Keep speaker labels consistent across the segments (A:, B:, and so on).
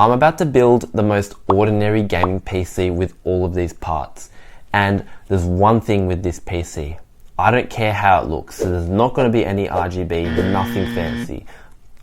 A: I'm about to build the most ordinary gaming PC with all of these parts. And there's one thing with this PC. I don't care how it looks, so there's not going to be any RGB, nothing fancy.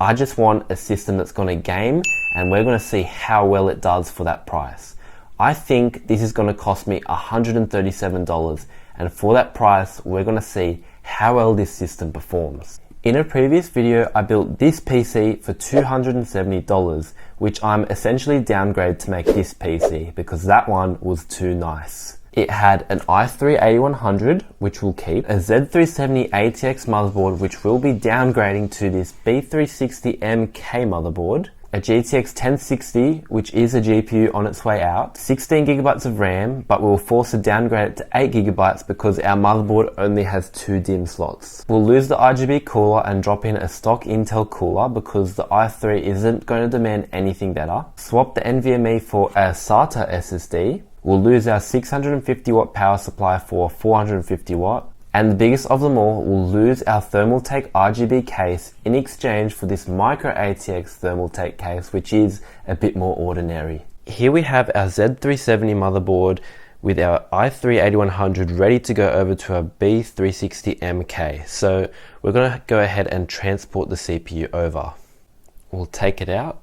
A: I just want a system that's going to game, and we're going to see how well it does for that price. I think this is going to cost me $137, and for that price, we're going to see how well this system performs. In a previous video, I built this PC for $270, which I'm essentially downgraded to make this PC because that one was too nice. It had an i3-8100, which we'll keep, a Z370 ATX motherboard, which we'll be downgrading to this B360MK motherboard, a GTX 1060, which is a GPU on its way out, 16GB of RAM, but we'll force to downgrade it to 8GB because our motherboard only has 2 DIMM slots. We'll lose the RGB cooler and drop in a stock Intel cooler because the i3 isn't going to demand anything better. Swap the NVMe for a SATA SSD. We'll lose our 650 watt power supply for 450 watt. And the biggest of them all, we'll lose our Thermaltake RGB case in exchange for this micro ATX Thermaltake case, which is a bit more ordinary. Here we have our Z370 motherboard with our i3-8100 ready to go over to our B360MK. So we're going to go ahead and transport the CPU over. We'll take it out.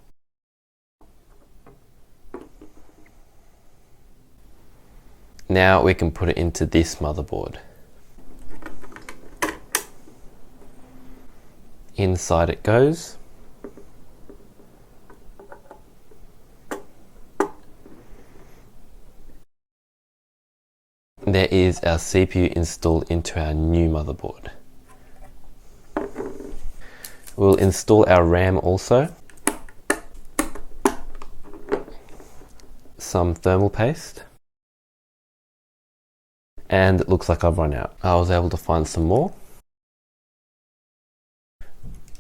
A: Now we can put it into this motherboard. Inside it goes. There is our CPU installed into our new motherboard. We'll install our RAM also. Some thermal paste. And it looks like I've run out. I was able to find some more.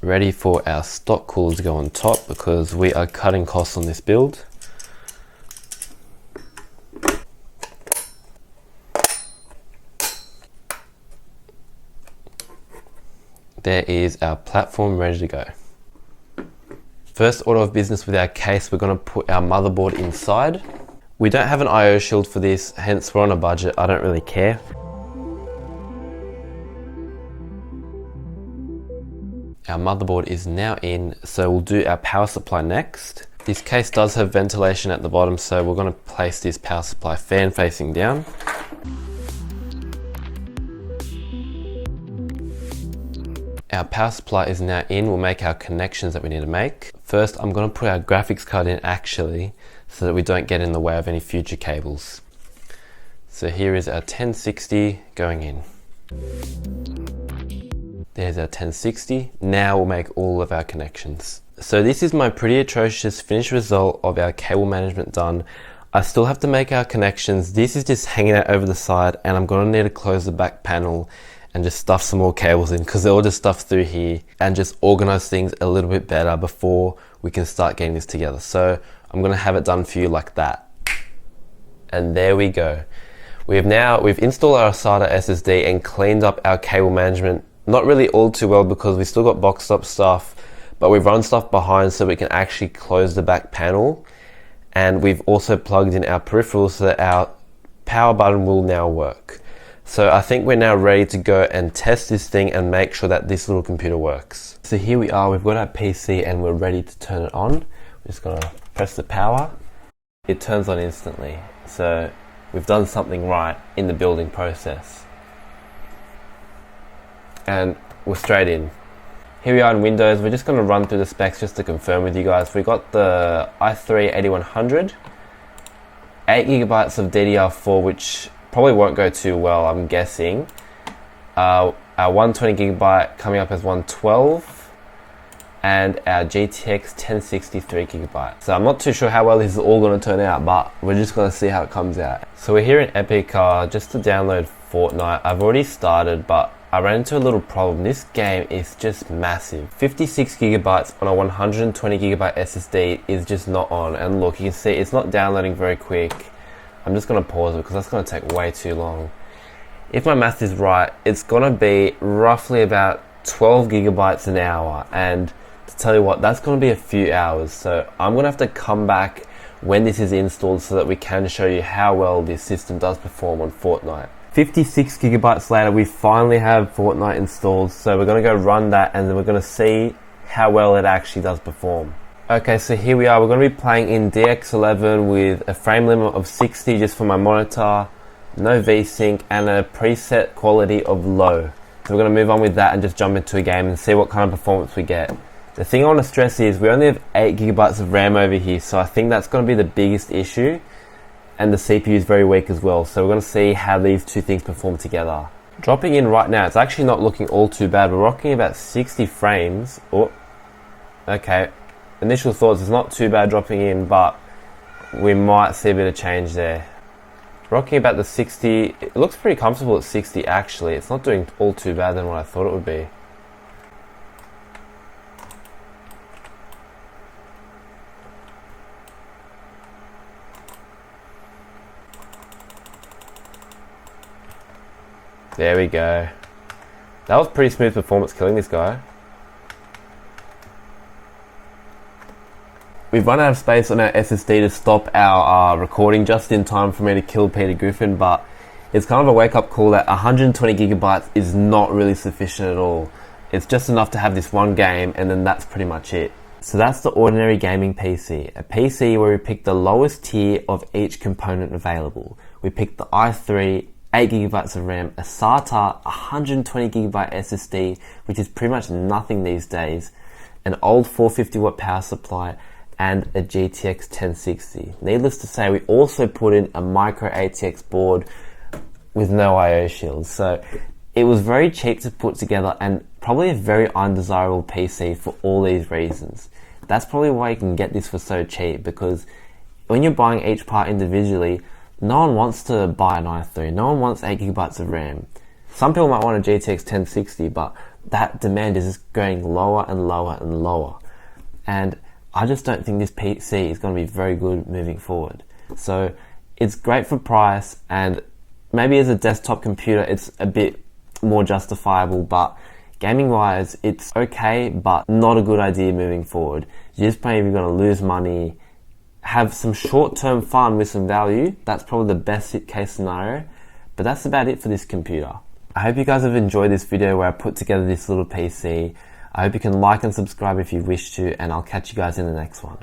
A: Ready for our stock cooler to go on top because we are cutting costs on this build. There is our platform ready to go. First order of business with our case, we're going to put our motherboard inside. We don't have an I/O shield for this, hence we're on a budget. I don't really care. Our motherboard is now in, so we'll do our power supply next. This case does have ventilation at the bottom, so we're going to place this power supply fan facing down. Our power supply is now in. We'll make our connections that we need to make. First, I'm going to put our graphics card in actually, so that we don't get in the way of any future cables. So here is our 1060 going in. There's our 1060. Now we'll make all of our connections. So this is my pretty atrocious finished result of our cable management done. I still have to make our connections. This is just hanging out over the side, and I'm gonna need to close the back panel and just stuff some more cables in because they're all just stuffed through here, and just organize things a little bit better before we can start getting this together. So I'm gonna have it done for you like that. And there we go. We've installed our SATA SSD and cleaned up our cable management. Not really all too well because we still got boxed up stuff, but we've run stuff behind so we can actually close the back panel. And we've also plugged in our peripherals so that our power button will now work. So I think we're now ready to go and test this thing and make sure that this little computer works. So here we are, we've got our PC and we're ready to turn it on. We're just gonna press the power. It turns on instantly. So we've done something right in the building process. And we're straight in. Here we are in Windows. We're just gonna run through the specs just to confirm with you guys. We got the i3-8100, 8GB of DDR4, which probably won't go too well, I'm guessing. Our 120GB coming up as 112, and our GTX 1060 3GB. So I'm not too sure how well this is all going to turn out, but we're just going to see how it comes out. So we're here in Epic just to download Fortnite. I've already started, but I ran into a little problem. This game is just massive. 56GB on a 120GB SSD is just not on, and look, you can see it's not downloading very quick. I'm just going to pause it because that's going to take way too long. If my math is right, it's going to be roughly about 12GB an hour, and To tell you what, that's going to be a few hours, so I'm going to have to come back when this is installed so that we can show you how well this system does perform on Fortnite. 56 gigabytes later, we finally have Fortnite installed, so we're going to go run that and then we're going to see how well it actually does perform. Okay, so here we are. We're going to be playing in DX11 with a frame limit of 60 just for my monitor, no VSync, and a preset quality of low. So we're going to move on with that and just jump into a game and see what kind of performance we get. The thing I want to stress is we only have 8 gigabytes of RAM over here, so I think that's going to be the biggest issue, and the CPU is very weak as well, so we're going to see how these two things perform together. Dropping in right now, it's actually not looking all too bad. We're rocking about 60 frames. Oh, okay. Initial thoughts, it's not too bad dropping in, but we might see a bit of change there. Rocking about the 60, it looks pretty comfortable at 60 actually. It's not doing all too bad than what I thought it would be. There we go. That was pretty smooth performance killing this guy. We've run out of space on our SSD to stop our recording just in time for me to kill Peter Griffin, but it's kind of a wake-up call that 120 gigabytes is not really sufficient at all. It's just enough to have this one game, and then that's pretty much it. So that's the ordinary gaming PC, a PC where we picked the lowest tier of each component available. We picked the i3, 8 gigabytes of RAM, a SATA 120 gigabyte SSD, which is pretty much nothing these days, an old 450 watt power supply, and a GTX 1060. Needless to say, we also put in a micro ATX board with no IO shields. So it was very cheap to put together and probably a very undesirable PC for all these reasons. That's probably why you can get this for so cheap, because when you're buying each part individually, no one wants to buy an i3, no one wants 8 gigabytes of RAM. Some people might want a GTX 1060, but that demand is just going lower and lower and lower. And I just don't think this PC is going to be very good moving forward. So it's great for price, and maybe as a desktop computer it's a bit more justifiable, but gaming wise it's okay, but not a good idea moving forward. You're just maybe going to lose money, have some short-term fun with some value. That's probably the best case scenario, but that's about it for this computer. I hope you guys have enjoyed this video where I put together this little PC. I hope you can like and subscribe if you wish to, and I'll catch you guys in the next one.